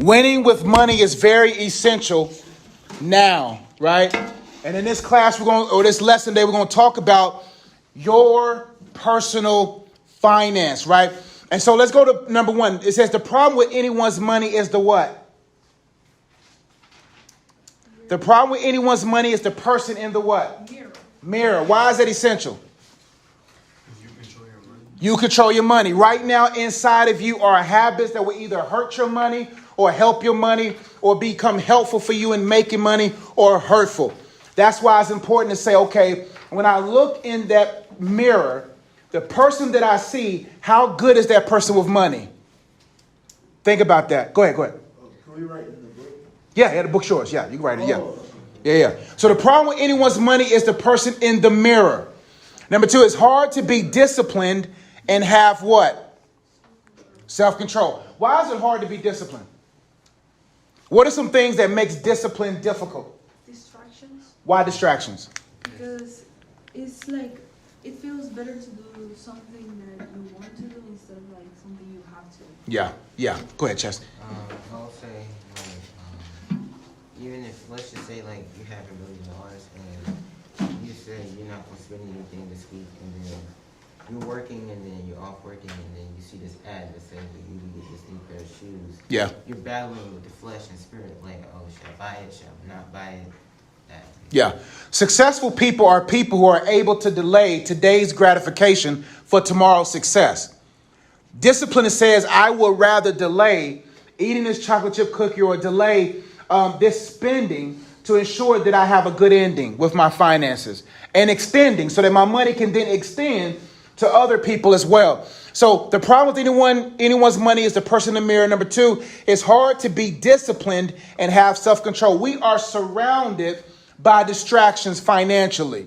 Winning with money is very essential now, right? And in this class, this lesson today, we're going to talk about your personal finance, right? And so let's go to number one. It says the problem with anyone's money is the what? The problem with anyone's money is the person in the what? Mirror. Why is that essential? You control your money. Right now, inside of you are habits that will either hurt your money or help your money or become helpful for you in making money or hurtful. That's why it's important to say, okay, when I look in that mirror, the person that I see, how good is that person with money? Think about that. Go ahead. Can we write in the book? Yeah, the book's yours. Yeah, you can write it. Yeah. So the problem with anyone's money is the person in the mirror. Number two, it's hard to be disciplined and have what? Self-control. Why is it hard to be disciplined? What are some things that makes discipline difficult? Distractions. Why distractions? Because it's like, it feels better to do something that you want to do instead of like something you have to. Yeah. Go ahead, Chess. I'll say, even if, let's just say, like, you have $1 million and you say you're not going to spend anything this week, and then you're working and then you're off working and then you see this ad that says that you can get this new pair of shoes. Yeah. You're battling with the flesh and spirit, like, oh, should I buy it? Should I not buy it? Yeah. Successful people are people who are able to delay today's gratification for tomorrow's success. Discipline says, I will rather delay eating this chocolate chip cookie or delay this spending to ensure that I have a good ending with my finances, and extending so that my money can then extend to other people as well. So the problem with anyone's money is the person in the mirror. Number two, it's hard to be disciplined and have self-control. We are surrounded by distractions financially,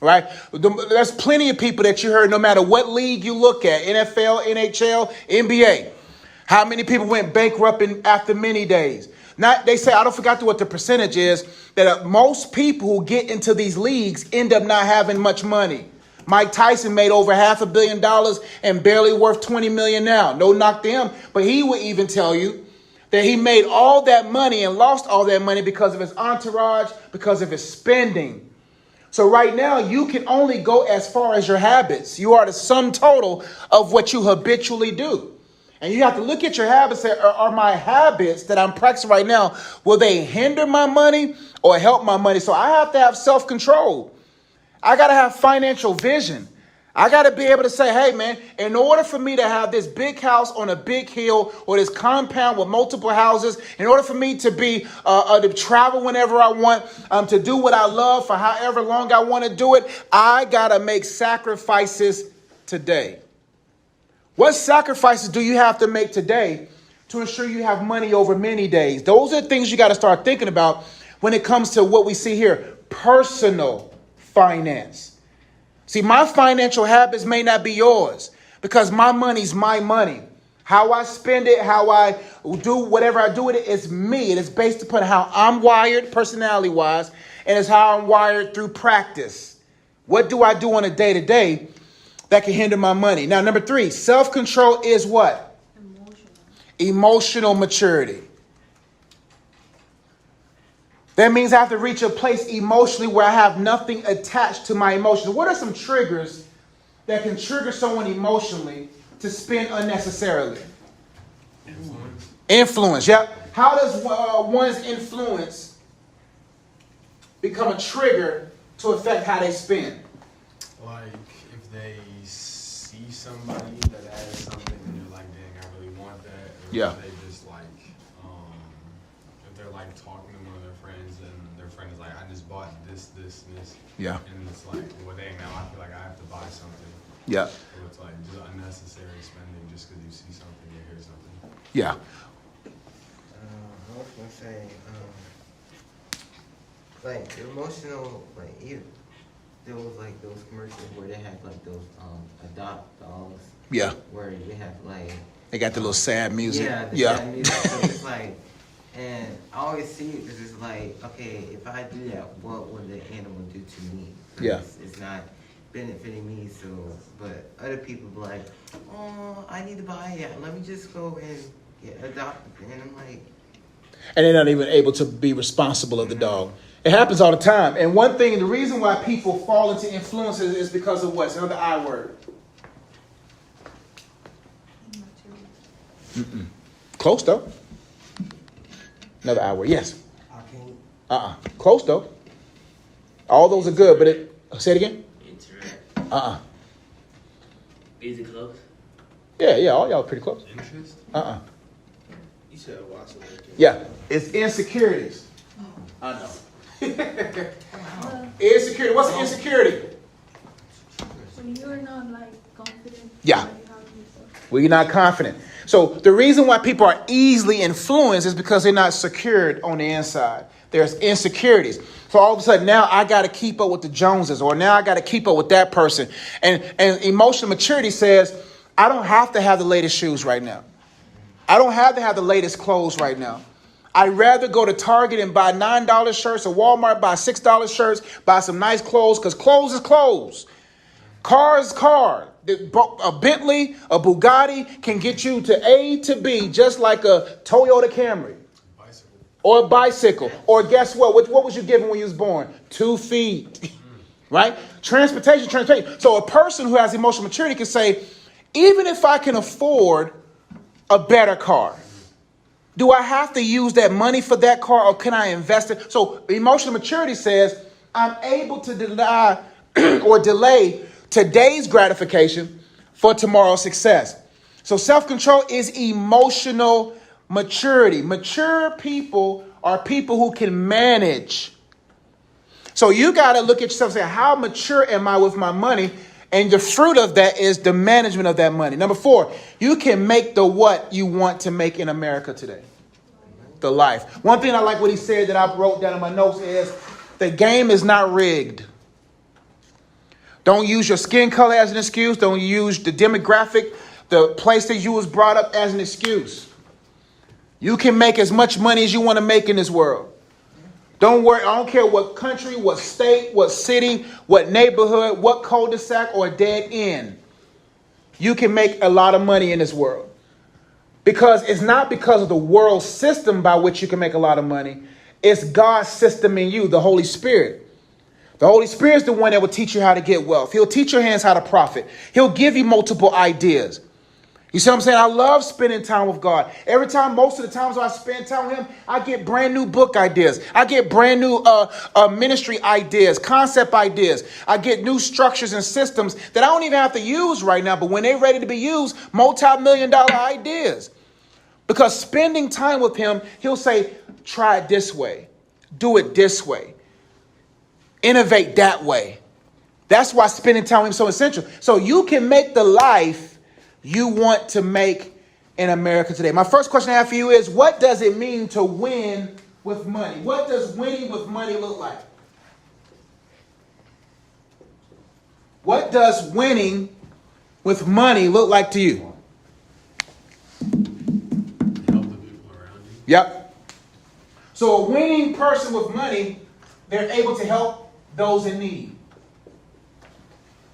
right? There's plenty of people that you heard, no matter what league you look at, NFL, NHL, NBA, how many people went bankrupt after many days. They say, I don't forget what the percentage is, that most people who get into these leagues end up not having much money. Mike Tyson made over $500 million and barely worth $20 million now. No knock to him, but he would even tell you that he made all that money and lost all that money because of his entourage, because of his spending. So right now, you can only go as far as your habits. You are the sum total of what you habitually do. And you have to look at your habits. Are my habits that I'm practicing right now, will they hinder my money or help my money? So I have to have self-control. I got to have financial vision. I got to be able to say, hey, man, in order for me to have this big house on a big hill or this compound with multiple houses, in order for me to be to travel whenever I want, to do what I love for however long I want to do it, I got to make sacrifices today. What sacrifices do you have to make today to ensure you have money over many days? Those are the things you got to start thinking about when it comes to what we see here, personal finance. See, my financial habits may not be yours because my money's my money. How I spend it, how I do whatever I do with it is me. It is based upon how I'm wired personality-wise, and it's how I'm wired through practice. What do I do on a day-to-day that can hinder my money? Now, number three, self-control is what? Emotional maturity. That means I have to reach a place emotionally where I have nothing attached to my emotions. What are some triggers that can trigger someone emotionally to spend unnecessarily? Influence, yeah. How does one's influence become a trigger to affect how they spend? Like if they see somebody that has something and they're like, dang, I really want that. Or Yeah. if they just like, if they're like talking to one of their friends and their friend is like, I just bought this, and this. Yeah. And it's like, well, dang, now I feel like I have to buy something. Yeah. So it's like just unnecessary spending just because you see something or hear something. Yeah. I was gonna say, like emotional, like there was like those commercials where they had like those adopt dogs. Yeah. Where you have like They got the little sad music. Yeah, the Yeah. sad music. So it's like, and I always see it because it's like, okay, if I do that, what would the animal do to me? Yeah. It's not benefiting me. So, but other people be like, oh, I need to buy it. Let me just go and adopt it. And I'm like, and they're not even able to be responsible of the dog. It happens all the time. And one thing, the reason why people fall into influences is because of what's another I word. Close though. Another I word. Yes. Close though. All those are good, but say it again. Interact. Is it close? Yeah, all y'all are pretty close. Interest? You said watch it. Yeah, it's insecurities. I know. Insecurity. What's an insecurity? When you're not like confident. Yeah. that you have yourself. Well, you're not confident. So the reason why people are easily influenced is because they're not secured on the inside. There's insecurities. So all of a sudden now I got to keep up with the Joneses, or now I got to keep up with that person. And emotional maturity says, I don't have to have the latest shoes right now. I don't have to have the latest clothes right now. I'd rather go to Target and buy $9 shirts, or Walmart buy $6 shirts, buy some nice clothes, because clothes is clothes. Car is car. A Bentley, a Bugatti can get you to A to B just like a Toyota Camry. Bicycle. Or a bicycle. Or guess what? What was you given when you was born? 2 feet. Right? Transportation. So a person who has emotional maturity can say, even if I can afford a better car, do I have to use that money for that car, or can I invest it? So emotional maturity says I'm able to deny or delay today's gratification for tomorrow's success. So self-control is emotional maturity. Mature people are people who can manage. So you got to look at yourself and say, how mature am I with my money? And the fruit of that is the management of that money. Number 4, you can make the what you want to make in America today. The life. One thing I like what he said that I wrote down in my notes is the game is not rigged. Don't use your skin color as an excuse. Don't use the demographic, the place that you was brought up as an excuse. You can make as much money as you want to make in this world. Don't worry. I don't care what country, what state, what city, what neighborhood, what cul-de-sac or dead end. You can make a lot of money in this world. Because it's not because of the world system by which you can make a lot of money. It's God's system in you, the Holy Spirit. The Holy Spirit is the one that will teach you how to get wealth. He'll teach your hands how to profit. He'll give you multiple ideas. You see what I'm saying? I love spending time with God. Every time, most of the times when I spend time with him, I get brand new book ideas. I get brand new ministry ideas, concept ideas. I get new structures and systems that I don't even have to use right now. But when they're ready to be used, multi-million-dollar ideas. Because spending time with him, he'll say, try it this way. Do it this way. Innovate that way. That's why spending time with him is so essential. So you can make the life you want to make in America today. My first question I have for you is, what does it mean to win with money? What does winning with money look like? What does winning with money look like to you? Help the people around you. Yep. So a winning person with money, they're able to help those in need.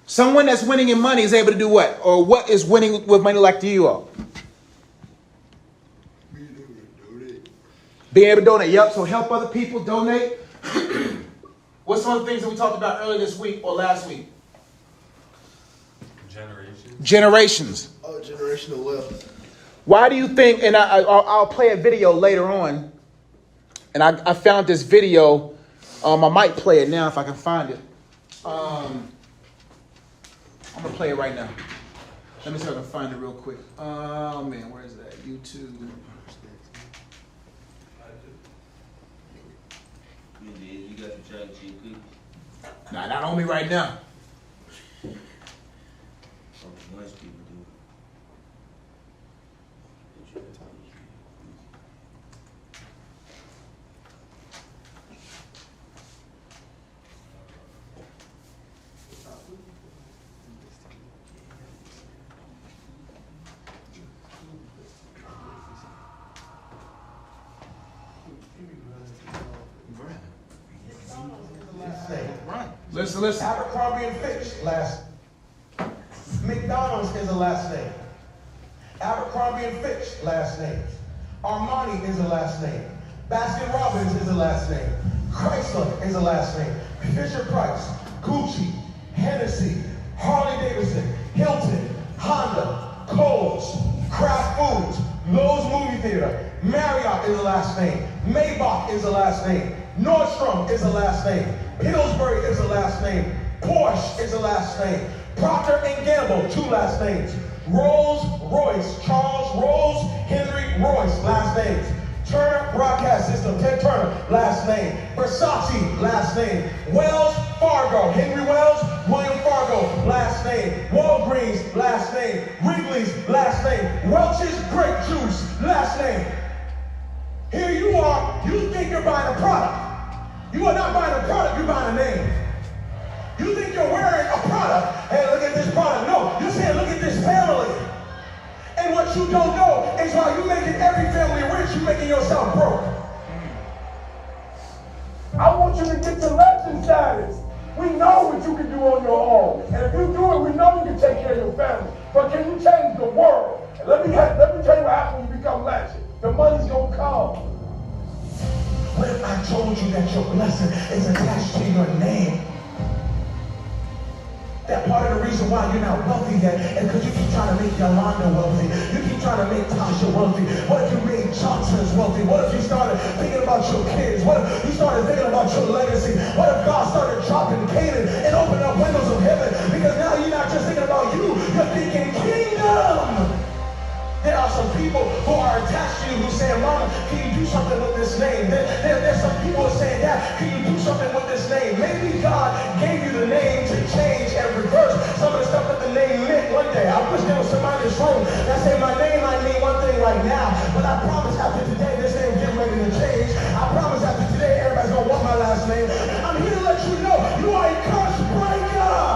Someone that's winning in money is able to do what? Or what is winning with money like to you all? Being able to donate. Yep. So help other people, donate. What's some of the things that we talked about earlier this week or last week? Generations. Oh, generational wealth. Why do you think, and I'll play a video later on, and I found this video. I might play it now if I can find it. I'm going to play it right now. Let me see if I can find it real quick. Oh, man, where is that? YouTube. You got your chocolate chip cookies? Nah, not on me right now. Most people do. Listen. Abercrombie and Fitch, last. McDonald's is a last name. Abercrombie and Fitch, last names. Armani is a last name. Baskin Robbins is a last name. Chrysler is a last name. Fisher Price, Gucci, Hennessy, Harley Davidson, Hilton, Honda, Kohl's, Kraft Foods, Lowe's Movie Theater, Marriott is a last name. Maybach is a last name. Nordstrom is a last name. Pillsbury is a last name. Porsche is a last name. Procter & Gamble, 2 last names. Rolls Royce, Charles Rolls Henry Royce, last names. Turner Broadcast System, Ted Turner, last name. Versace, last name. Wells Fargo, Henry Wells, William Fargo, last name. Walgreens, last name. Wrigley's, last name. Welch's Grape Juice, last name. Here you are, you think you're buying a product. You are not buying a product, you're buying a name. You think you're wearing a product. Hey, look at this product. No, you're saying, look at this family. And what you don't know is while you're making every family rich, you're making yourself broke. I want you to get to legend status. We know what you can do on your own. And if you do it, we know you can take care of your family. But can you change the world? And let me tell you what happens when you become legend. The money's going to come. What if I told you that your blessing is attached to your name? That part of the reason why you're not wealthy yet is because you keep trying to make Yolanda wealthy. You keep trying to make Tasha wealthy. What if you made Johnson's wealthy? What if you started thinking about your kids? What if you started thinking about your legacy? What if God started dropping Canaan and opening up windows of heaven? Because now you're not just thinking about you, you're thinking kingdom. There are some people who are attached to you who say, Mama, can you do something with this name? There's some people who are saying, Dad, can you do something with this name? Maybe God gave you the name to change and reverse some of the stuff that the name meant one day. I wish there was somebody in this room that said, my name might mean one thing right now, but I promise after today, this name getting ready to change. I promise after today, everybody's going to want my last name. I'm here to let you know, you are a curse breaker.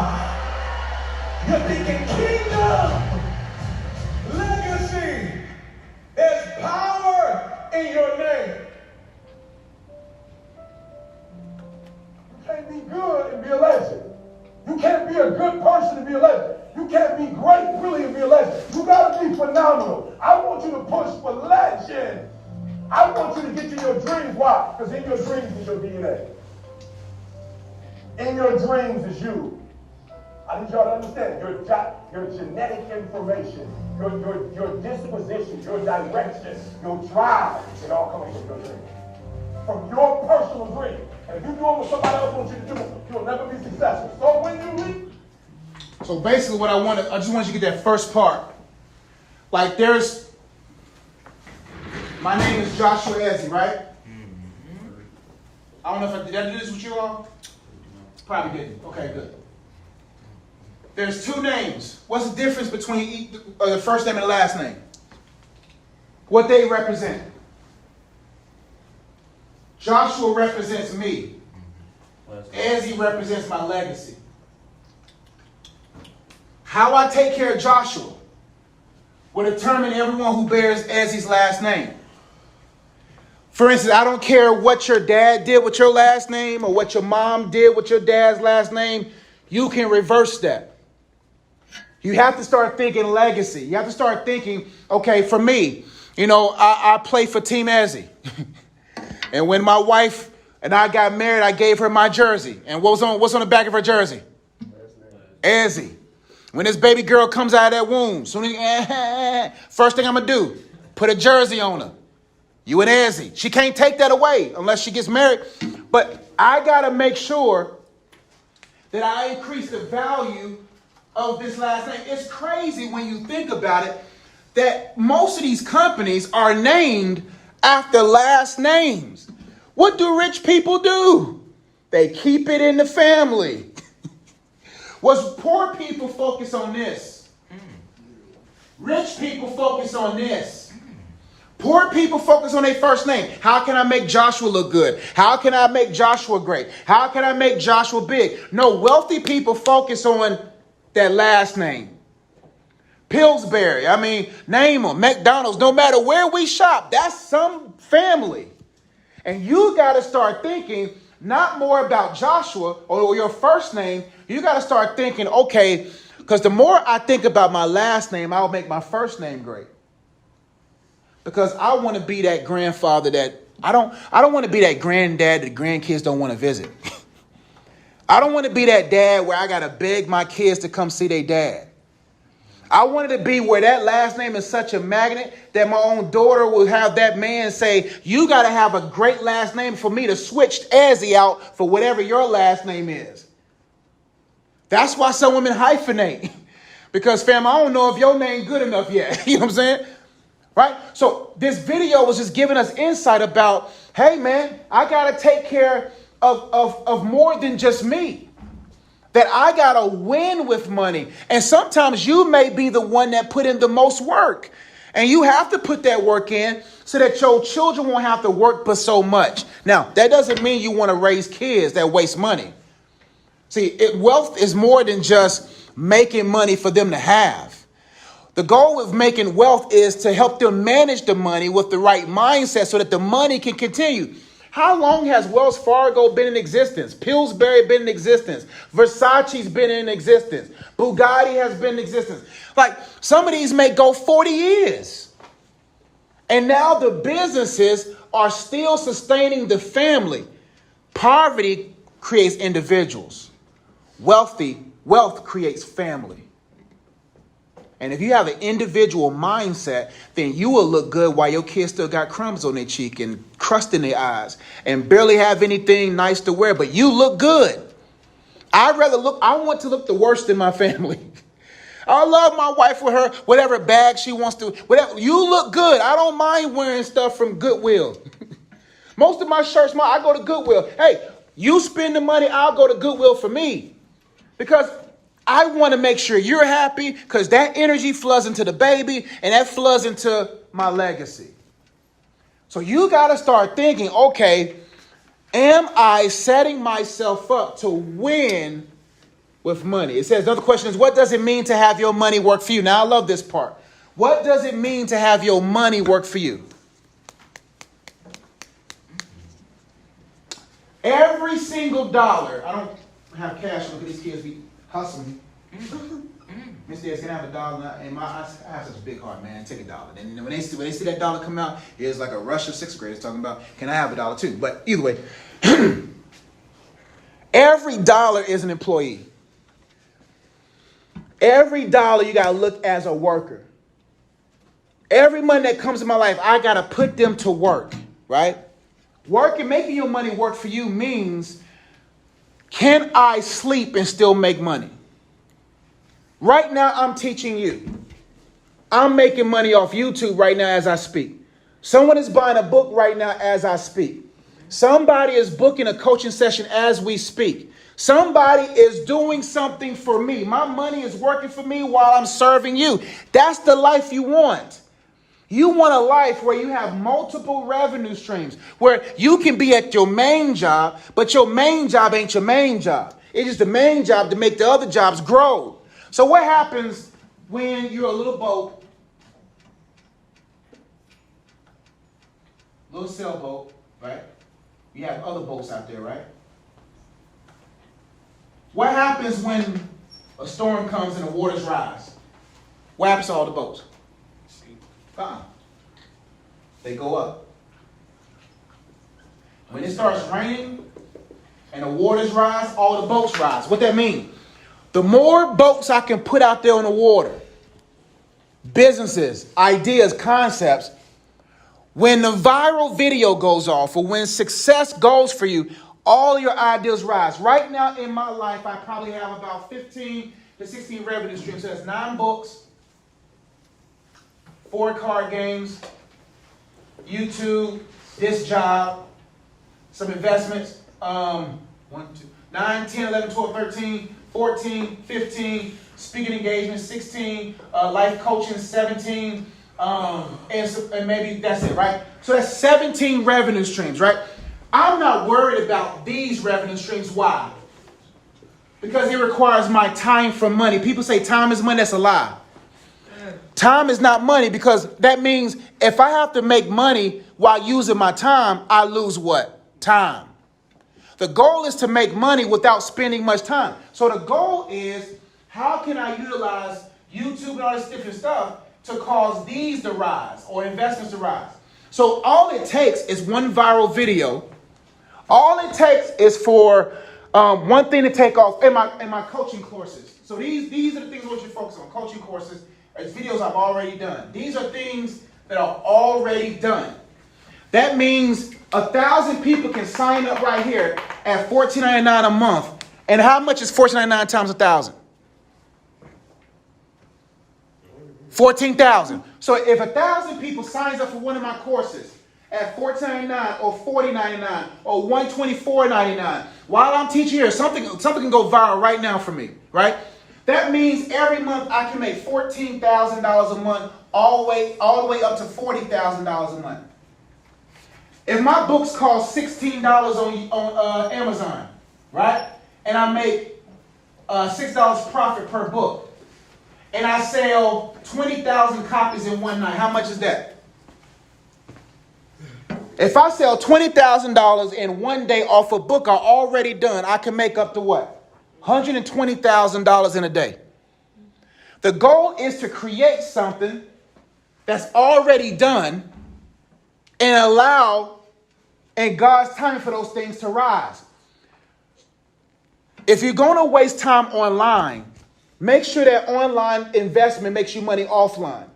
You're thinking kingdom. Legacy. There's power in your name. You can't be good and be a legend. You can't be a good person and be a legend. You can't be great really and be a legend. You gotta be phenomenal. I want you to push for legend. I want you to get to your dreams. Why? Because in your dreams is your DNA. In your dreams is you. I need y'all to understand your genetic information, your disposition, your direction, your drive, it all comes from your dream. From your personal dream. And if you do what somebody else wants you to do, you'll never be successful. So when you reap. So basically what I just want you to get that first part. Like my name is Joshua Ezzy, right? I don't know if did I do this with you all? Probably didn't. Okay, good. There's 2 names. What's the difference between the first name and the last name? What they represent. Joshua represents me. Ezzy represents my legacy. How I take care of Joshua will determine everyone who bears Ezzy's last name. For instance, I don't care what your dad did with your last name or what your mom did with your dad's last name. You can reverse that. You have to start thinking legacy. You have to start thinking, okay, for me, I play for Team Ezzy. And when my wife and I got married, I gave her my jersey. And what's on the back of her jersey? Ezzy. When this baby girl comes out of that womb, first thing I'm going to do, put a jersey on her. You and Ezzy. She can't take that away unless she gets married. But I got to make sure that I increase the value of this last name. It's crazy when you think about it that most of these companies are named after last names. What do rich people do? They keep it in the family. Was poor people focus on this? Rich people focus on this. Poor people focus on their first name. How can I make Joshua look good? How can I make Joshua great? How can I make Joshua big? No, wealthy people focus on that last name. Pillsbury, name them. McDonald's, no matter where we shop, that's some family. And you got to start thinking not more about Joshua or your first name. You got to start thinking, okay, because the more I think about my last name, I'll make my first name great. Because I want to be that grandfather that I don't want to be that granddad that grandkids don't want to visit. I don't want to be that dad where I got to beg my kids to come see their dad. I wanted to be where that last name is such a magnet that my own daughter will have that man say, you got to have a great last name for me to switch Ezzy out for whatever your last name is. That's why some women hyphenate. Because, fam, I don't know if your name good enough yet. You know what I'm saying? Right? So this video was just giving us insight about, hey, man, I got to take care of more than just me. That I got to win with money. And sometimes you may be the one that put in the most work. And you have to put that work in so that your children won't have to work but so much. Now, that doesn't mean you want to raise kids that waste money. See, wealth is more than just making money for them to have. The goal of making wealth is to help them manage the money with the right mindset so that the money can continue. How long has Wells Fargo been in existence? Pillsbury been in existence. Versace's been in existence. Bugatti has been in existence. Like, some of these may go 40 years. And now the businesses are still sustaining the family. Poverty creates individuals. Wealth creates family. And if you have an individual mindset, then you will look good while your kids still got crumbs on their cheek and crust in their eyes and barely have anything nice to wear, but you look good. I want to look the worst in my family. I love my wife with her, whatever bag she wants to, whatever. You look good. I don't mind wearing stuff from Goodwill. Most of my shirts, I go to Goodwill. Hey, you spend the money, I'll go to Goodwill for me. Because I want to make sure you're happy because that energy floods into the baby and that floods into my legacy. So you got to start thinking, okay, am I setting myself up to win with money? It says, another question is, what does it mean to have your money work for you? Now, I love this part. What does it mean to have your money work for you? Every single dollar. I don't have cash. Look at these kids be hustling. Miss Days, can I have $1 now? And I have such a big heart, man. Take $1. And when they see that dollar come out, it's like a rush of sixth graders talking about, can I have $1 too? But either way, every dollar is an employee. Every dollar you got to look as a worker. Every money that comes in my life, I got to put them to work, right? Working, making your money work for you means, can I sleep and still make money? Right now, I'm teaching you. I'm making money off YouTube right now as I speak. Someone is buying a book right now as I speak. Somebody is booking a coaching session as we speak. Somebody is doing something for me. My money is working for me while I'm serving you. That's the life you want. You want a life where you have multiple revenue streams, where you can be at your main job, but your main job ain't your main job. It's just the main job to make the other jobs grow. So what happens when you're a little boat, little sailboat, right? You have other boats out there, right? What happens when a storm comes and the waters rise? What happens to all the boats? They go up. When it starts raining and the waters rise, all the boats rise. What that mean? The more boats I can put out there on the water, businesses, ideas, concepts, when the viral video goes off or when success goes for you, all your ideas rise. Right now in my life, I probably have about 15 to 16 revenue streams. So that's 9 books, 4 card games, YouTube, this job, some investments, 1, 2, 9, 10, 11, 12, 13, 14, 15, speaking engagements, 16, life coaching, 17, and maybe that's it, right? So that's 17 revenue streams, right? I'm not worried about these revenue streams. Why? Because it requires my time for money. People say time is money. That's a lie. Time is not money, because that means if I have to make money while using my time, I lose what? Time. The goal is to make money without spending much time. So the goal is, how can I utilize YouTube and all this different stuff to cause these to rise or investments to rise? So all it takes is one viral video. All it takes is for one thing to take off in my coaching courses. So these are the things I want you to focus on. Coaching courses, it's videos I've already done. These are things that are already done. That means 1,000 people can sign up right here at $14.99 a month. And how much is $14.99 times 1,000? 14,000. So if 1,000 people signs up for one of my courses at $14.99 or $40.99 or $124.99, while I'm teaching here, something can go viral right now for me, right? That means every month I can make $14,000 a month, all the way up to $40,000 a month. If my books cost $16 on Amazon, right, and I make $6 profit per book, and I sell 20,000 copies in one night, how much is that? If I sell $20,000 in one day off a book I already done, I can make up to what? $120,000 in a day. The goal is to create something that's already done and allow in God's time for those things to rise. If you're going to waste time online, make sure that online investment makes you money offline.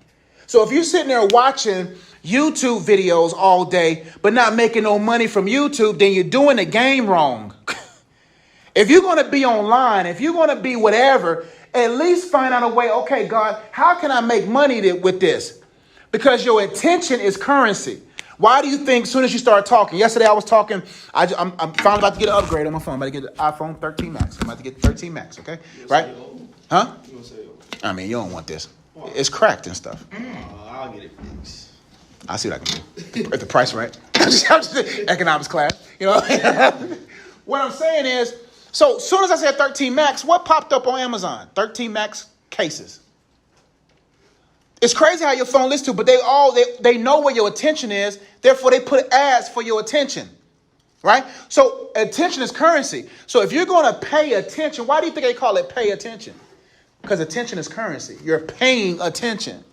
So if you're sitting there watching YouTube videos all day, but not making no money from YouTube, then you're doing the game wrong. If you're going to be online, if you're going to be whatever, at least find out a way, okay, God, how can I make money with this? Because your attention is currency. Why do you think as soon as you start talking? Yesterday I was talking, I'm finally about to get an upgrade on my phone. I'm about to get the iPhone 13 Max. I'm about to get the 13 Max, okay? Right? Huh? You gonna say I mean, you don't want this. It's cracked and stuff. I'll get it fixed. I see what I can do. At the price right. I'm just economics class. You know? What I'm saying is, so as soon as I said 13 Max, what popped up on Amazon? 13 Max cases. It's crazy how your phone listens to, but they know where your attention is. Therefore, they put ads for your attention, right? So attention is currency. So if you're going to pay attention, why do you think they call it pay attention? Because attention is currency. You're paying attention.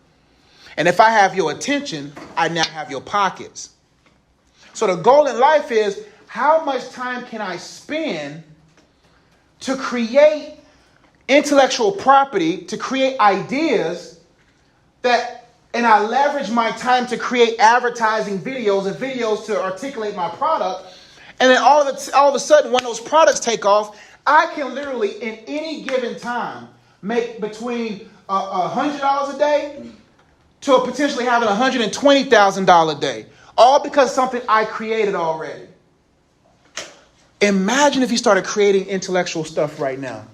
And if I have your attention, I now have your pockets. So the goal in life is, how much time can I spend to create intellectual property, to create ideas and I leverage my time to create advertising videos and videos to articulate my product. And then all of a sudden, when those products take off, I can literally, in any given time, make between $100 a day to potentially having $120,000 a day. All because something I created already. Imagine if you started creating intellectual stuff right now.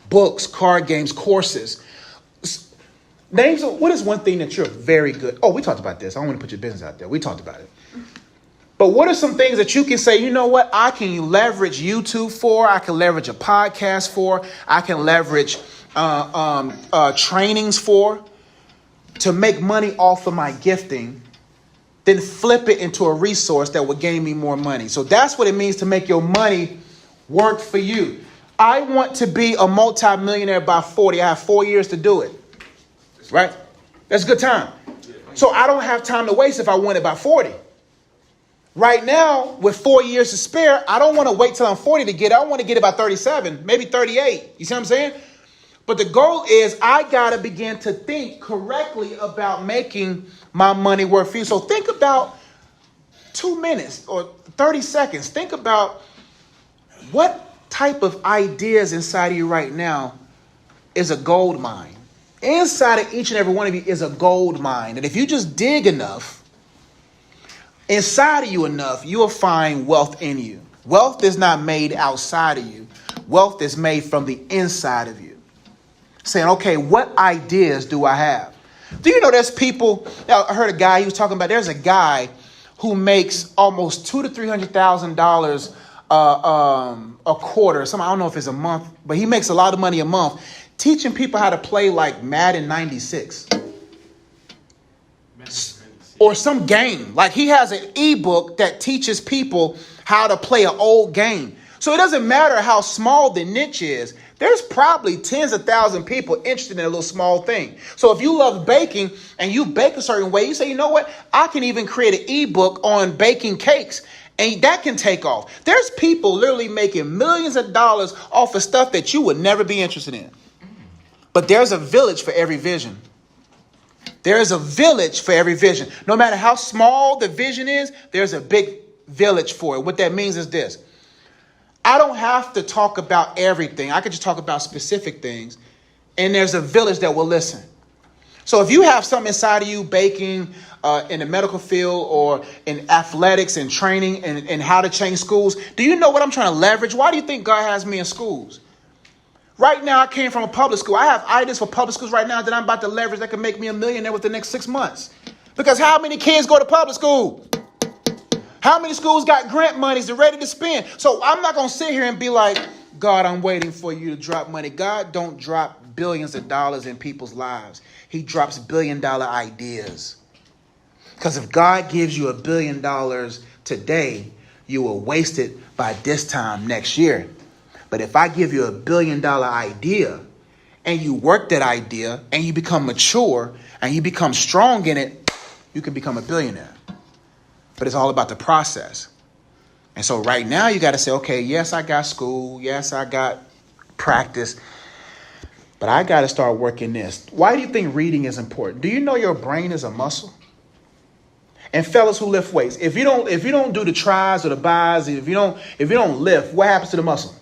Books, card games, courses. What is one thing that you're very good? Oh, we talked about this. I don't want to put your business out there. We talked about it. But what are some things that you can say, you know what? I can leverage YouTube for. I can leverage a podcast for. I can leverage trainings for, to make money off of my gifting, then flip it into a resource that will gain me more money. So that's what it means to make your money work for you. I want to be a multimillionaire by 40. I have 4 years to do it. Right? That's a good time. So I don't have time to waste if I want it by 40. Right now, with 4 years to spare, I don't want to wait till I'm 40 to get it. I want to get it by 37, maybe 38. You see what I'm saying? But the goal is I got to begin to think correctly about making my money work for you. So think about 2 minutes or 30 seconds. Think about what type of ideas inside of you right now is a gold mine. Inside of each and every one of you is a gold mine. And if you just dig enough, inside of you enough, you will find wealth in you. Wealth is not made outside of you. Wealth is made from the inside of you. Saying, okay, what ideas do I have? Do you know there's people, I heard a guy, he was talking about, there's a guy who makes almost $200,000 to $300,000 a quarter. I don't know if it's a month, but he makes a lot of money a month teaching people how to play like Madden 96 or some game. Like he has an ebook that teaches people how to play an old game. So it doesn't matter how small the niche is. there's probably tens of thousands of people interested in a little small thing. So if you love baking and you bake a certain way, you say, you know what? I can even create an ebook on baking cakes, and that can take off. There's people literally making millions of dollars off of stuff that you would never be interested in. But there's a village for every vision. There is a village for every vision. No matter how small the vision is, there's a big village for it. What that means is this. I don't have to talk about everything. I could just talk about specific things. And there's a village that will listen. So if you have something inside of you, baking, in the medical field or in athletics and training and how to change schools, do you know what I'm trying to leverage? Why do you think God has me in schools? Right now, I came from a public school. I have ideas for public schools right now that I'm about to leverage that can make me a millionaire within the next 6 months. Because how many kids go to public school? How many schools got grant monies and ready to spend? So I'm not going to sit here and be like, God, I'm waiting for you to drop money. God don't drop billions of dollars in people's lives. He drops billion-dollar ideas. Because if God gives you $1 billion today, you will waste it by this time next year. But if I give you $1 billion idea and you work that idea and you become mature and you become strong in it, you can become a billionaire. But it's all about the process. And so right now you got to say, okay, yes, I got school. Yes, I got practice. But I got to start working this. Why do you think reading is important? Do you know your brain is a muscle? And fellas who lift weights, if you don't do the tries or the buys, if you don't lift, what happens to the muscle?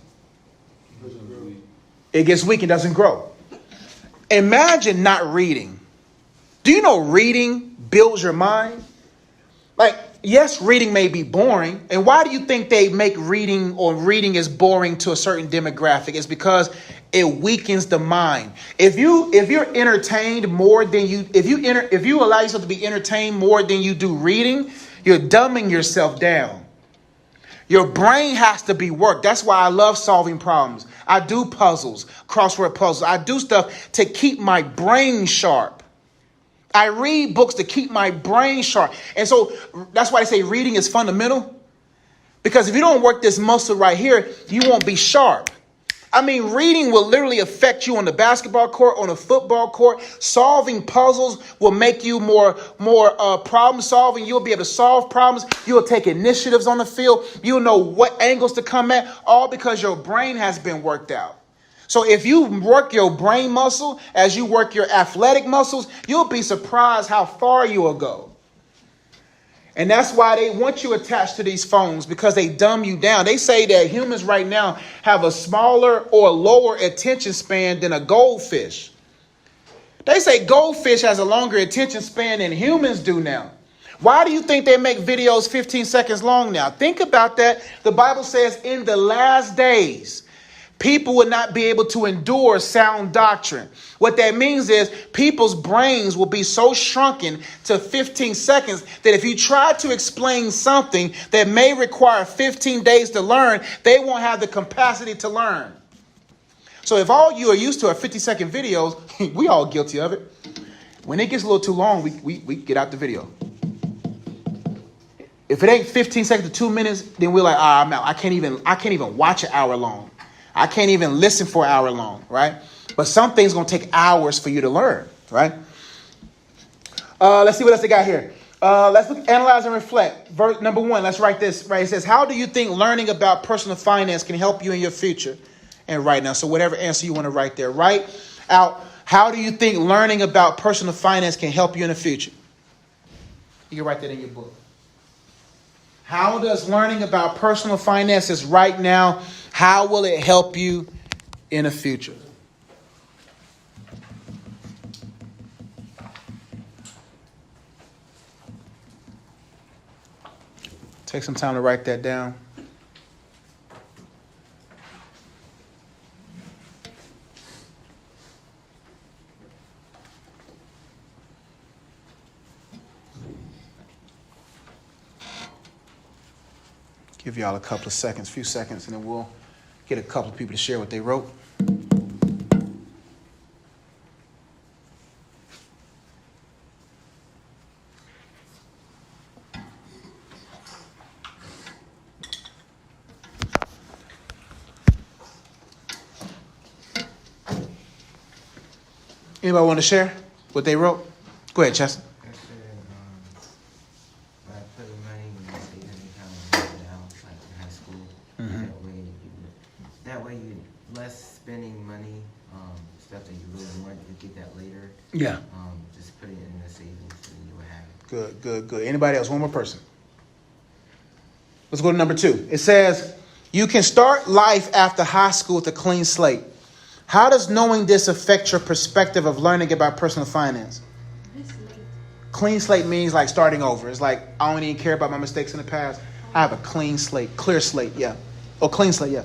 It gets weak and doesn't grow. Imagine not reading. Do you know reading builds your mind? Like, yes, reading may be boring. And why do you think they make reading or reading is boring to a certain demographic? It's because it weakens the mind. If you're entertained more than if you allow yourself to be entertained more than you do reading, you're dumbing yourself down. Your brain has to be worked. That's why I love solving problems. I do puzzles, crossword puzzles. I do stuff to keep my brain sharp. I read books to keep my brain sharp. And so that's why I say reading is fundamental. Because if you don't work this muscle right here, you won't be sharp. I mean, reading will literally affect you on the basketball court, on the football court. Solving puzzles will make you more problem solving. You'll be able to solve problems. You'll take initiatives on the field. You'll know what angles to come at, all because your brain has been worked out. So if you work your brain muscle as you work your athletic muscles, you'll be surprised how far you will go. And that's why they want you attached to these phones, because they dumb you down. They say that humans right now have a smaller or lower attention span than a goldfish. They say goldfish has a longer attention span than humans do now. Why do you think they make videos 15 seconds long now? Think about that. The Bible says in the last days, people will not be able to endure sound doctrine. What that means is people's brains will be so shrunken to 15 seconds that if you try to explain something that may require 15 days to learn, they won't have the capacity to learn. So if all you are used to are 50-second videos, we all guilty of it. When it gets a little too long, we get out the video. If it ain't 15 seconds to 2 minutes, then we're like, I'm out. I can't even watch an hour long. I can't even listen for an hour long, right? But some things going to take hours for you to learn, right? Let's see what else they got here. Let's look, analyze, and reflect. Verse number 1, let's write this, right? It says, how do you think learning about personal finance can help you in your future? And right now, so whatever answer you want to write there, write out, how do you think learning about personal finance can help you in the future? You can write that in your book. How does learning about personal finances right now, how will it help you in the future? Take some time to write that down. Give y'all a couple of seconds, few seconds, and then we'll get a couple of people to share what they wrote. Anybody want to share what they wrote? Go ahead, Chester. I said, by putting money in your savings account now, like in high school, that way you less spending money, stuff that you really want, you get that later. Yeah. Just put it in the savings and you will have it. Good, good, good. Anybody else? One more person. Let's go to number 2. It says, you can start life after high school with a clean slate. How does knowing this affect your perspective of learning about personal finance? This late. Clean slate means like starting over. It's like, I don't even care about my mistakes in the past. I have a clean slate, clear slate, yeah. Or clean slate, yeah.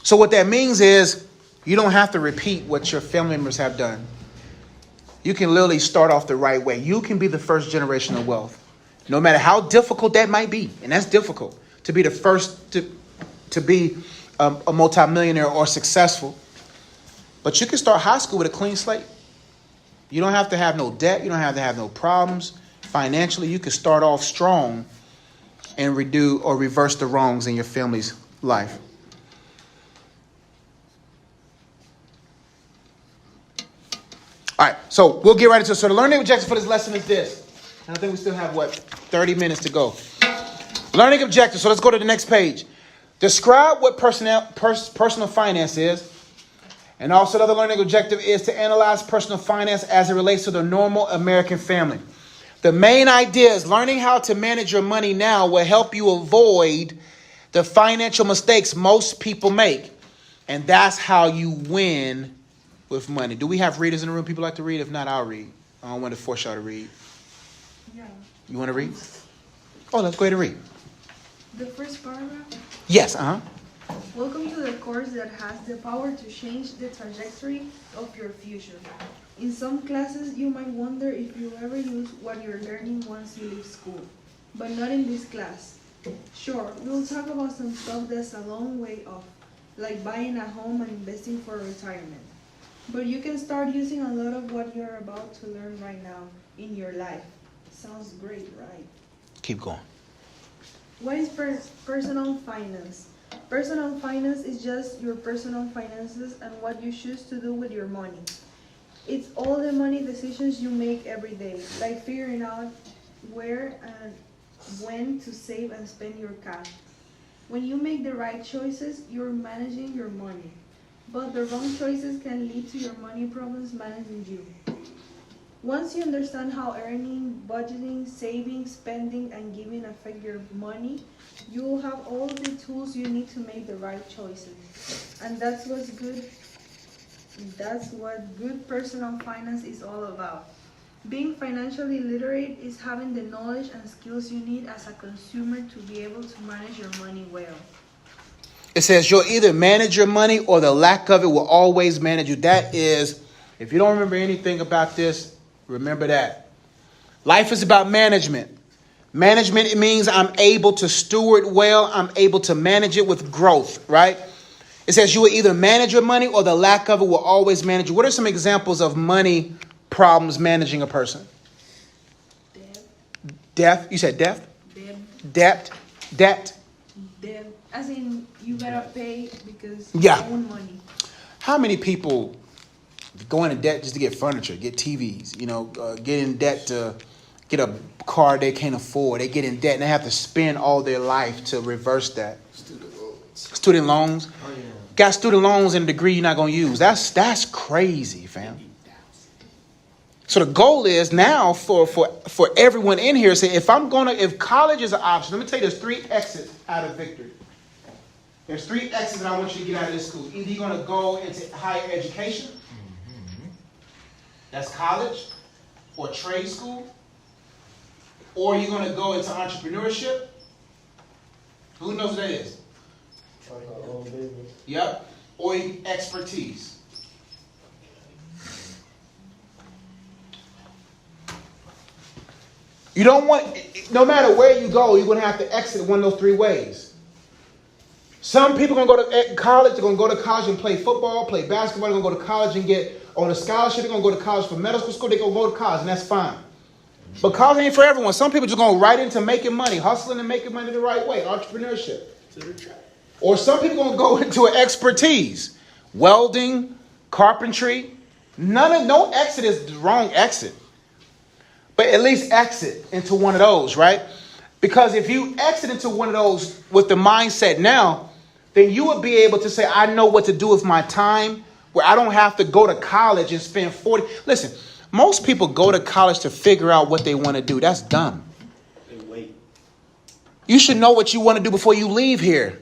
So what that means is you don't have to repeat what your family members have done. You can literally start off the right way. You can be the first generation of wealth. No matter how difficult that might be. And that's difficult. To be the first to be a multimillionaire or successful. But you can start high school with a clean slate. You don't have to have no debt. You don't have to have no problems. Financially, you can start off strong and redo or reverse the wrongs in your family's life. All right, so we'll get right into it. So the learning objective for this lesson is this. And I think we still have, 30 minutes to go. Learning objective. So let's go to the next page. Describe what personal finance is. And also the other learning objective is to analyze personal finance as it relates to the normal American family. The main idea is learning how to manage your money now will help you avoid the financial mistakes most people make. And that's how you win with money. Do we have readers in the room? People like to read? If not, I'll read. I don't want to force y'all to read. Yeah. You want to read? Oh, let's go ahead and read. The first paragraph. Yes, Welcome to the course that has the power to change the trajectory of your future. In some classes, you might wonder if you ever use what you're learning once you leave school, but not in this class. Sure, we'll talk about some stuff that's a long way off, like buying a home and investing for retirement. But you can start using a lot of what you're about to learn right now in your life. Sounds great, right? Keep going. What is personal finance? Personal finance is just your personal finances and what you choose to do with your money. It's all the money decisions you make every day, like figuring out where and when to save and spend your cash. When you make the right choices, you're managing your money. But the wrong choices can lead to your money problems managing you. Once you understand how earning, budgeting, saving, spending, and giving affect your money, you will have all the tools you need to make the right choices. And that's what good personal finance is all about. Being financially literate is having the knowledge and skills you need as a consumer to be able to manage your money well. It says you'll either manage your money or the lack of it will always manage you. That is, if you don't remember anything about this, remember that. Life is about management. Management, it means I'm able to steward well. I'm able to manage it with growth, right? It says you will either manage your money or the lack of it will always manage you. What are some examples of money problems managing a person? Debt. You said debt? Debt. Debt. Debt. As in, you gotta pay because you own money. How many people go into debt just to get furniture, get TVs, get in debt to get a car they can't afford. They get in debt and they have to spend all their life to reverse that. Student loans. Oh, yeah. Got student loans and a degree you're not going to use. That's crazy, fam. So the goal is now for everyone in here, say, if college is an option, let me tell you, there's 3 exits out of victory. There's 3 exits that I want you to get out of this school. Either you're going to go into higher education, that's college, or trade school, or you're going to go into entrepreneurship. Who knows what that is? Yep. Or expertise. You don't want, no matter where you go, you're going to have to exit one of those 3 ways. Some people are going to go to college. They're going to go to college and play football, play basketball. They're going to go to college and get on a scholarship. They're going to go to college for medical school. They're going to go to college, and that's fine. But college ain't for everyone. Some people just going right into making money, hustling and making money the right way, entrepreneurship. Or some people going to go into an expertise, welding, carpentry. No exit is the wrong exit. But at least exit into one of those, right? Because if you exit into one of those with the mindset now, then you would be able to say, I know what to do with my time, where I don't have to go to college and spend 40. Listen, most people go to college to figure out what they want to do. That's dumb. They wait. You should know what you want to do before you leave here.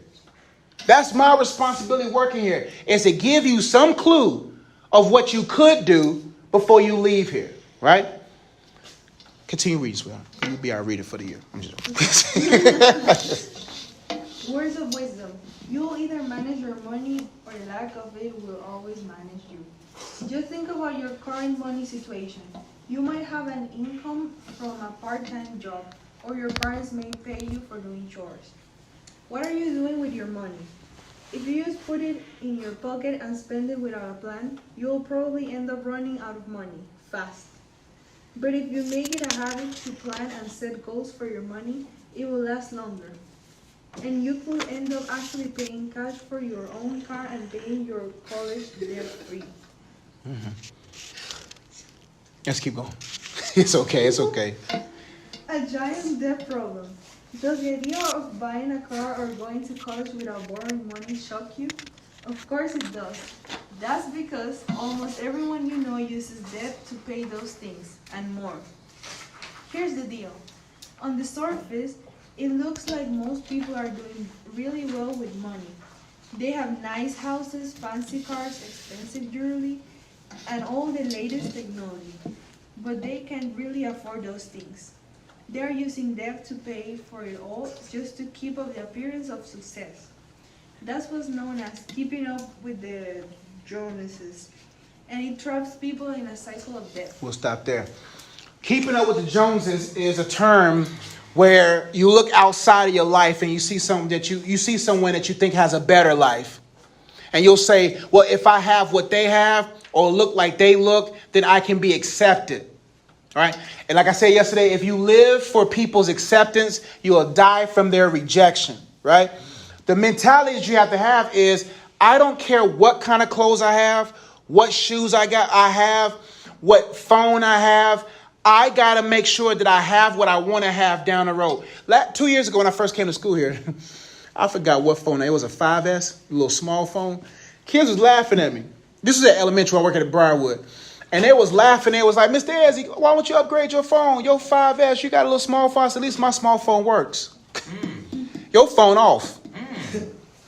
That's my responsibility working here, is to give you some clue of what you could do before you leave here, right? Continue reading, sweetheart. You'll be our reader for the year. I'm just Words of wisdom. You will either manage your money or the lack of it will always manage you. Just think about your current money situation. You might have an income from a part-time job, or your parents may pay you for doing chores. What are you doing with your money? If you just put it in your pocket and spend it without a plan, you'll probably end up running out of money fast. But if you make it a habit to plan and set goals for your money, it will last longer. And you could end up actually paying cash for your own car and paying your college debt free. Mm-hmm. Let's keep going. It's okay. It's okay. A giant debt problem. Does the idea of buying a car or going to college without borrowing money shock you? Of course it does. That's because almost everyone you know uses debt to pay those things and more. Here's the deal. On the surface, it looks like most people are doing really well with money. They have nice houses, fancy cars, expensive jewelry, and all the latest technology. But they can't really afford those things. They are using debt to pay for it all just to keep up the appearance of success. That's what's known as keeping up with the Joneses. And it traps people in a cycle of debt. We'll stop there. Keeping up with the Joneses is a term where you look outside of your life and you see something that you see someone that you think has a better life. And you'll say, well, if I have what they have or look like they look, then I can be accepted. All right. And like I said yesterday, if you live for people's acceptance, you will die from their rejection. Right. The mentality that you have to have is, I don't care what kind of clothes I have, what shoes I have, what phone I have. I got to make sure that I have what I want to have down the road. 2 years ago when I first came to school here, I forgot what phone. It was a 5S, a little small phone. Kids was laughing at me. This was at elementary. I work at Briarwood. And they was laughing. They was like, Mr. Ezzy, why don't you upgrade your phone? Your 5S, you got a little small phone. I said, at least my small phone works. Your phone off.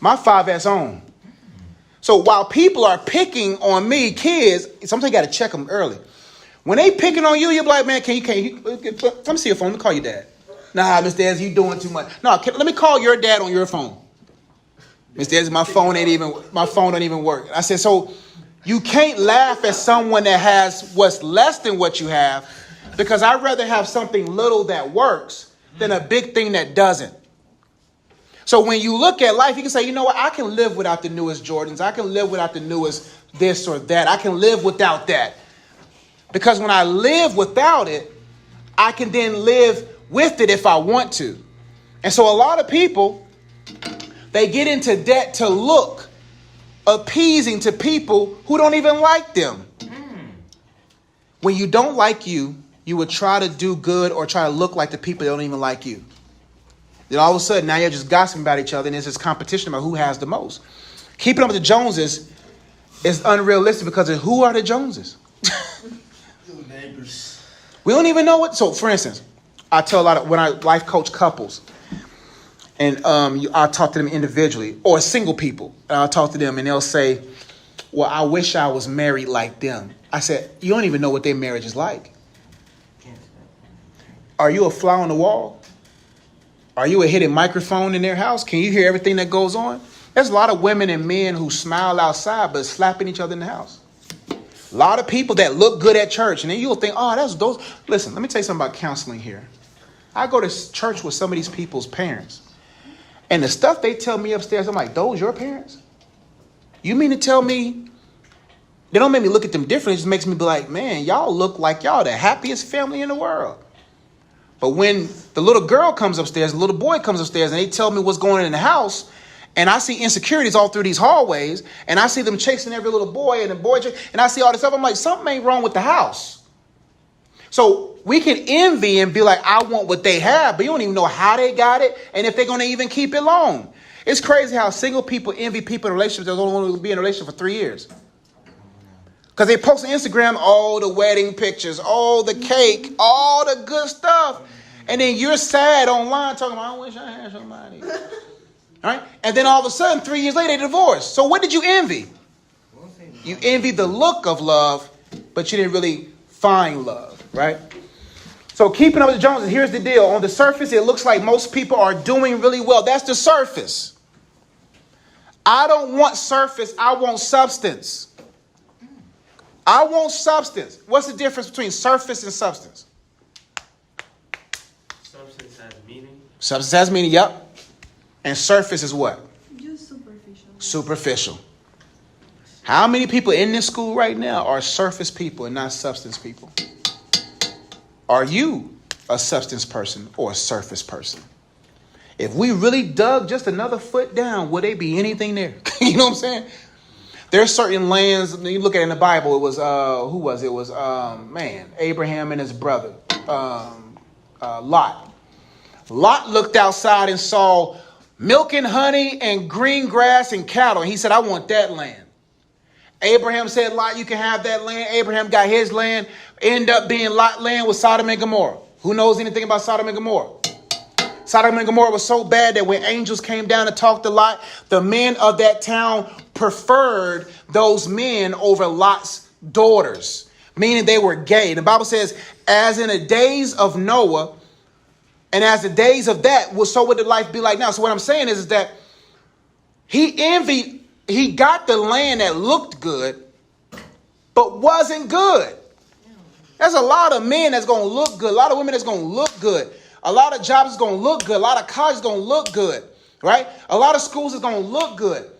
My 5S on. So while people are picking on me, kids, sometimes you got to check them early. When they picking on you, you're like, man, can you let me see your phone. Let me call your dad. Nah, Mr. Ezzy, you doing too much. No, let me call your dad on your phone. Mr. Ezzy, my phone don't even work. I said, so you can't laugh at someone that has what's less than what you have, because I'd rather have something little that works than a big thing that doesn't. So when you look at life, you can say, you know what? I can live without the newest Jordans. I can live without the newest this or that. I can live without that. Because when I live without it, I can then live with it if I want to. And so a lot of people, they get into debt to look appeasing to people who don't even like them. When you don't like you, you would try to do good or try to look like the people that don't even like you. Then all of a sudden, now you're just gossiping about each other, and there's this competition about who has the most. Keeping up with the Joneses is unrealistic because of who are the Joneses? Your neighbors. We don't even know what. So, for instance, I tell a lot of when I life coach couples, and I talk to them individually, or single people, and I'll talk to them, and they'll say, "Well, I wish I was married like them." I said, "You don't even know what their marriage is like. Are you a fly on the wall? Are you a hidden microphone in their house? Can you hear everything that goes on?" There's a lot of women and men who smile outside but slapping each other in the house. A lot of people that look good at church, and then you'll think, oh, that's those. Listen, let me tell you something about counseling here. I go to church with some of these people's parents, and the stuff they tell me upstairs, I'm like, those your parents? You mean to tell me? They don't make me look at them different. It just makes me be like, man, y'all look like y'all the happiest family in the world. But when the little girl comes upstairs, the little boy comes upstairs, and they tell me what's going on in the house, And I see insecurities all through these hallways, and I see them chasing every little boy and the boy, and I see all this stuff. I'm like, something ain't wrong with the house. So we can envy and be like, I want what they have, but you don't even know how they got it and if they're going to even keep it long. It's crazy how single people envy people in relationships that don't want to be in a relationship for 3 years. Because they post on Instagram all the wedding pictures, all the cake, all the good stuff. And then you're sad online talking about, I wish I had somebody. All right? And then all of a sudden, 3 years later, they divorce. So what did you envy? You envied the look of love, but you didn't really find love, right? So keeping up with the Joneses, here's the deal. On the surface, it looks like most people are doing really well. That's the surface. I don't want surface. I want substance. I want substance. What's the difference between surface and substance? Substance has meaning. Substance has meaning, yep. And surface is what? Just superficial. Superficial. How many people in this school right now are surface people and not substance people? Are you a substance person or a surface person? If we really dug just another foot down, would there be anything there? You know what I'm saying? There's certain lands, you look at it in the Bible, it was, who was it? It was, Abraham and his brother, Lot. Lot looked outside and saw milk and honey and green grass and cattle. And he said, I want that land. Abraham said, Lot, you can have that land. Abraham got his land. End up being Lot land with Sodom and Gomorrah. Who knows anything about Sodom and Gomorrah? Sodom and Gomorrah was so bad that when angels came down to talk to Lot, the men of that town preferred those men over Lot's daughters, meaning they were gay. The Bible says, as in the days of Noah, and as the days of that, well, so would the life be like now. So what I'm saying is that he got the land that looked good, but wasn't good. There's a lot of men that's going to look good. A lot of women that's going to look good. A lot of jobs is going to look good. A lot of colleges is going to look good, right? A lot of schools is going to look good.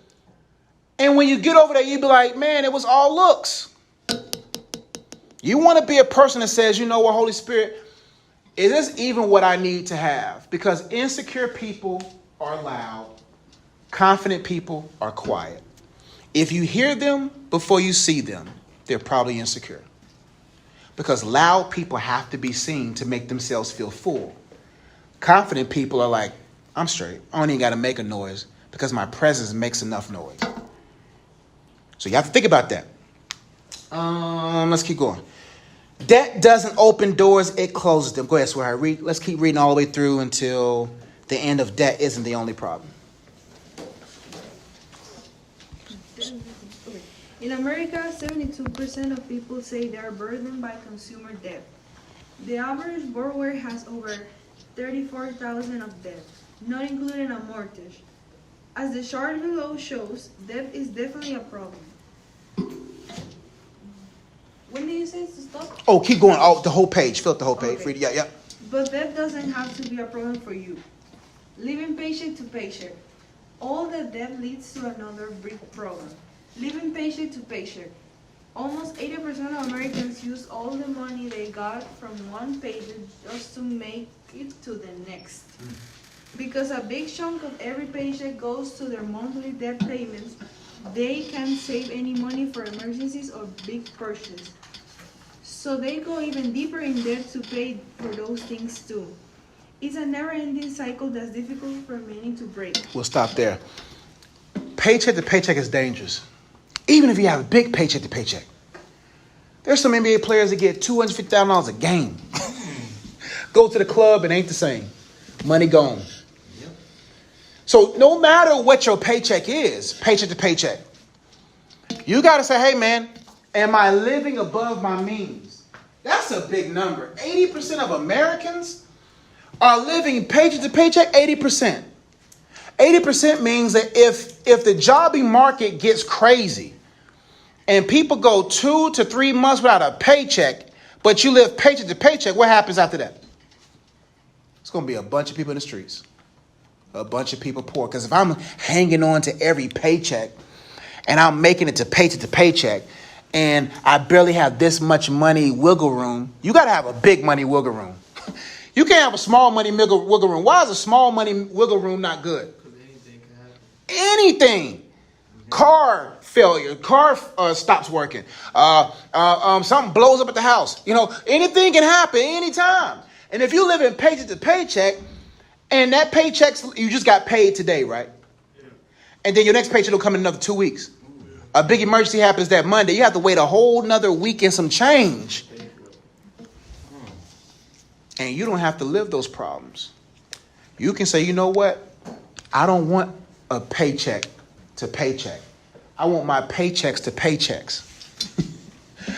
And when you get over there, you be like, man, it was all looks. You want to be a person that says, you know what, Holy Spirit, is this even what I need to have? Because insecure people are loud. Confident people are quiet. If you hear them before you see them, they're probably insecure. Because loud people have to be seen to make themselves feel full. Confident people are like, I'm straight. I don't even got to make a noise because my presence makes enough noise. So you have to think about that. Let's keep going. Debt doesn't open doors, it closes them. Go ahead, sweetheart. Let's keep reading all the way through until the end of debt isn't the only problem. In America, 72% of people say they are burdened by consumer debt. The average borrower has over $34,000 of debt, not including a mortgage. As the chart below shows, debt is definitely a problem. When do you say to stop? Oh, keep going. Oh, the whole page. Fill up the whole page. Okay. Yeah. But that doesn't have to be a problem for you. Living paycheck to paycheck. All the debt leads to another big problem. Living paycheck to paycheck. Almost 80% of Americans use all the money they got from one paycheck just to make it to the next. Because a big chunk of every paycheck goes to their monthly debt payments, they can't save any money for emergencies or big purchases. So they go even deeper in debt to pay for those things too. It's a never-ending cycle that's difficult for many to break. We'll stop there. Paycheck to paycheck is dangerous. Even if you have a big paycheck to paycheck. There's some NBA players that get $250,000 a game. Go to the club and ain't the same. Money gone. Yep. So no matter what your paycheck is, paycheck to paycheck, you got to say, hey, man, am I living above my means? That's a big number. 80% of Americans are living paycheck to paycheck, 80%. 80% means that if the jobbing market gets crazy and people go 2 to 3 months without a paycheck, but you live paycheck to paycheck, what happens after that? It's going to be a bunch of people in the streets. A bunch of people poor. Because if I'm hanging on to every paycheck and I'm making it to paycheck and I barely have this much money wiggle room, you got to have a big money wiggle room. You can't have a small money wiggle room. Why is a small money wiggle room not good? anything. Car failure, car stops working, something blows up at the house. You know, anything can happen anytime. And if you live in paycheck to paycheck, and that paycheck, you just got paid today, right? And then your next paycheck will come in another 2 weeks. A big emergency happens that Monday. You have to wait a whole nother week and some change. And you don't have to live those problems. You can say, you know what? I don't want a paycheck to paycheck. I want my paychecks to paychecks.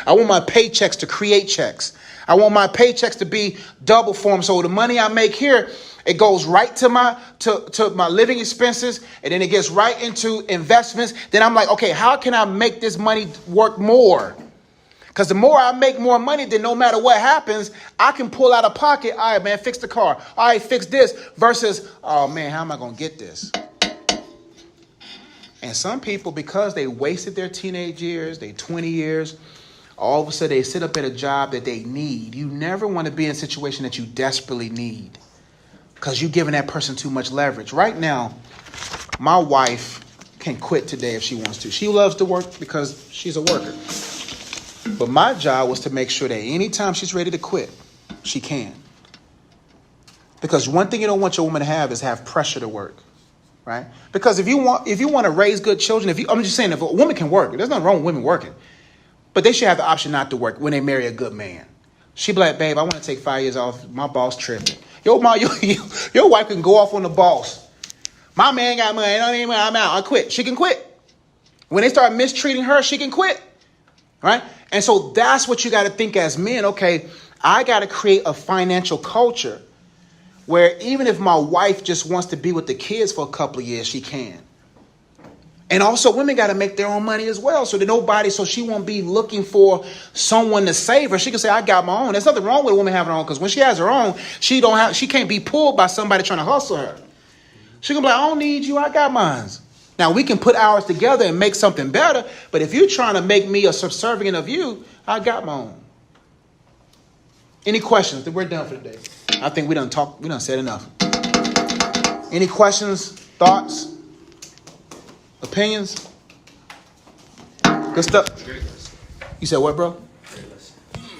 I want my paychecks to create checks. I want my paychecks to be double form. So the money I make here, it goes right to my living expenses, and then it gets right into investments. Then I'm like, okay, how can I make this money work more? Because the more I make more money, then no matter what happens, I can pull out of pocket. All right, man, fix the car. All right, fix this. Versus, oh man, how am I going to get this? And some people, because they wasted their teenage years, they 20 years, all of a sudden they sit up at a job that they need. You never want to be in a situation that you desperately need, because you're giving that person too much leverage. Right now, my wife can quit today if she wants to. She loves to work because she's a worker. But my job was to make sure that anytime she's ready to quit, she can. Because one thing you don't want your woman to have is have pressure to work, right? Because if you want to raise good children, I'm just saying, if a woman can work, there's nothing wrong with women working, but they should have the option not to work when they marry a good man. She'd be like, babe, I want to take 5 years off. My boss tripping. Your wife can go off on the boss. My man got money. I'm out. I quit. She can quit. When they start mistreating her, she can quit, right? And so that's what you got to think as men. Okay, I got to create a financial culture where even if my wife just wants to be with the kids for a couple of years, she can. And also women got to make their own money as well. So she won't be looking for someone to save her. She can say, I got my own. There's nothing wrong with a woman having her own, because when she has her own, she can't be pulled by somebody trying to hustle her. She can be like, I don't need you. I got mine. Now, we can put ours together and make something better. But if you're trying to make me a subservient of you, I got my own. Any questions? We're done for today. I think we done said enough. Any questions, thoughts, opinions? Good stuff. You said what, bro?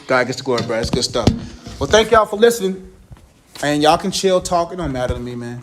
God gets the glory, bro. That's good stuff. Well, thank y'all for listening. And y'all can chill, talk. It don't matter to me, man.